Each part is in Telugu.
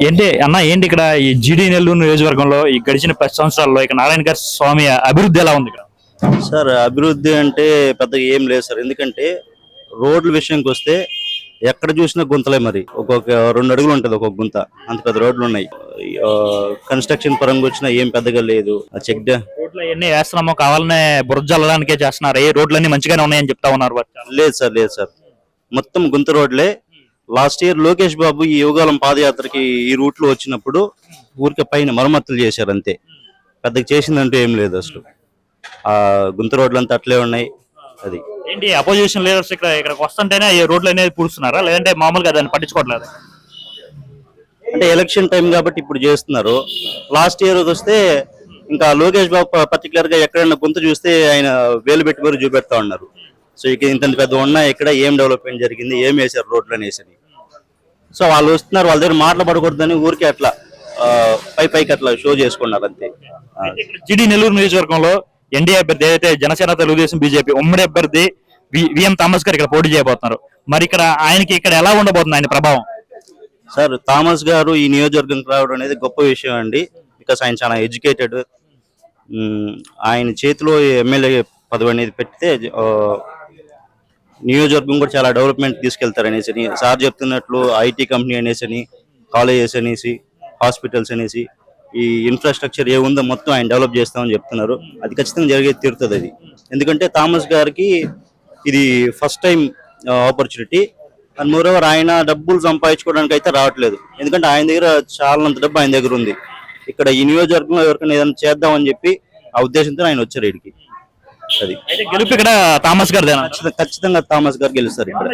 ఏంటి అన్న ఏంటి ఇక్కడ ఈ జీడీ నెల్లూరు నియోజకవర్గంలో ఈ గడిచిన 10 సంవత్సరాల్లో ఇక నారాయణ గారి స్వామి అభివృద్ధి ఎలా ఉంది ఇక్కడ? సార్ అభివృద్ధి అంటే పెద్దగా ఏం లేదు సార్. ఎందుకంటే రోడ్ల విషయానికి వస్తే ఎక్కడ చూసినా గుంతలే. మరి ఒక్కొక్క 2 అడుగులు ఉంటుంది ఒక్కొక్క గుంత, అంత పెద్ద రోడ్లు ఉన్నాయి. కన్స్ట్రక్షన్ పరంగా వచ్చినా ఏం పెద్దగా లేదు. చెక్ రోడ్లు ఎన్ని వేస్తున్నామో కావాలనే బురద జల్లడానికే చేస్తున్నారు. ఏ రోడ్లన్నీ మంచిగానే ఉన్నాయని చెప్తా ఉన్నారు. లేదు సార్, లేదు సార్, మొత్తం గుంత రోడ్లే. లాస్ట్ ఇయర్ లోకేష్ బాబు ఈ యువగాలం పాదయాత్రకి ఈ రూట్ లో వచ్చినప్పుడు ఊరికే పైన మరమ్మతులు చేశారు అంతే. పెద్దగా చేసిందంటూ ఏం లేదు అసలు. ఆ గుంత రోడ్లు అంతా అట్లే ఉన్నాయి. అది ఏంటి అపోజిషన్ లీడర్స్ ఇక్కడికి వస్తుంటేనే ఈ రోడ్లు అనేది పూడుస్తున్నారా, లేదంటే మామూలుగా దాన్ని పట్టించుకోవట్లేదు? అంటే ఎలక్షన్ టైం కాబట్టి ఇప్పుడు చేస్తున్నారు. లాస్ట్ ఇయర్ వస్తే ఇంకా లోకేష్ బాబు పర్టికులర్ గా ఎక్కడైనా గుంత చూస్తే ఆయన వేలు పెట్టి మరి చూపెడతా ఉన్నారు. సో ఇక ఇంత పెద్ద ఉన్నా ఇక్కడ ఏం డెవలప్మెంట్ జరిగింది, ఏం వేశారు రోడ్లు అనేసి. సో వాళ్ళు వస్తున్నారు, వాళ్ళ దగ్గర మాట్లాడకూడదని ఊరికే అట్లా పైకి అట్లా షో చేసుకున్నారు అంతే. జీడీ నెల్లూరు నియోజకవర్గంలో ఎన్డీఏ అభ్యర్థి ఏదైతే జనసేన, తెలుగుదేశం, బీజేపీ ఉమ్మడి అభ్యర్థి విఎం థామస్ గారు ఇక్కడ పోటీ చేయబోతున్నారు. మరి ఇక్కడ ఎలా ఉండబోతుంది ఆయన ప్రభావం? సార్ థామస్ గారు ఈ నియోజకవర్గంకి రావడం అనేది గొప్ప విషయం అండి. బికాస్ ఆయన చాలా ఎడ్యుకేటెడ్. ఆయన చేతిలో ఎమ్మెల్యే పదవి అనేది పెడితే నియోజకవర్గం కూడా చాలా డెవలప్మెంట్ తీసుకెళ్తారు అనేసి సార్ చెప్తున్నట్లు. ఐటీ కంపెనీ అనేసి, కాలేజెస్ అనేసి, హాస్పిటల్స్ అనేసి, ఈ ఇన్ఫ్రాస్ట్రక్చర్ ఏ ఉందో మొత్తం ఆయన డెవలప్ చేస్తామని చెప్తున్నారు. అది ఖచ్చితంగా జరిగేది తీరుతుంది అది. ఎందుకంటే థామస్ గారికి ఇది first time opportunity. And moreover ఆయన డబ్బులు సంపాదించుకోవడానికి అయితే రావట్లేదు. ఎందుకంటే ఆయన దగ్గర చాలా డబ్బు ఆయన దగ్గర ఉంది. ఇక్కడ ఈ నియోజకవర్గంలో ఎవరికైనా ఏదైనా చేద్దామని చెప్పి ఆ ఉద్దేశంతో ఆయన వచ్చారు ఇక్కడికి. అది గెలుపు ఇక్కడ థామస్ గారు ఖచ్చితంగా థామస్ గారు గెలుస్తారు. ఇక్కడ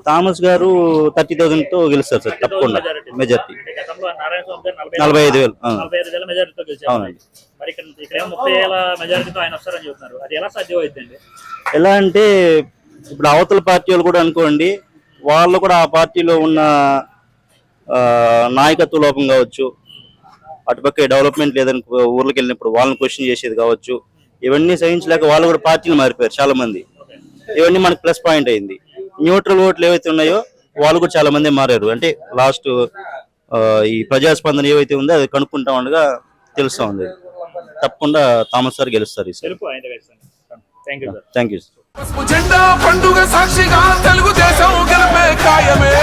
థామస్ గారు 30,000 తో గెలుస్తారు సార్, తప్పకుండా మెజార్టీ. 45,000. అవునండి. ఎలా అంటే ఇప్పుడు అవతల పార్టీ వాళ్ళు కూడా అనుకోండి, వాళ్ళు కూడా ఆ పార్టీలో ఉన్న నాయకత్వ లోపం కావచ్చు, అటుపక్క డెవలప్మెంట్ లేదని ఊర్లోకి వెళ్ళినప్పుడు వాళ్ళని క్వశ్చన్ చేసేది కావచ్చు, ఇవన్నీ సహించలేక వాళ్ళు కూడా పార్టీలు మారిపోయారు చాలా మంది. ఇవన్నీ మనకు ప్లస్ పాయింట్ అయింది. న్యూట్రల్ ఓట్లు ఏవైతే ఉన్నాయో వాళ్ళు కూడా చాలా మంది మారారు. అంటే లాస్ట్ ఈ ప్రజాస్పందన ఏవైతే ఉందో అది కనుక్కుంటా ఉండగా తెలుస్తా ఉంది. తప్పకుండా థామస్ గారు గెలుస్తారు. Thank you. జెండా పండుగ సాక్షిగా తెలుగుదేశం గెలిపే ఖాయమే.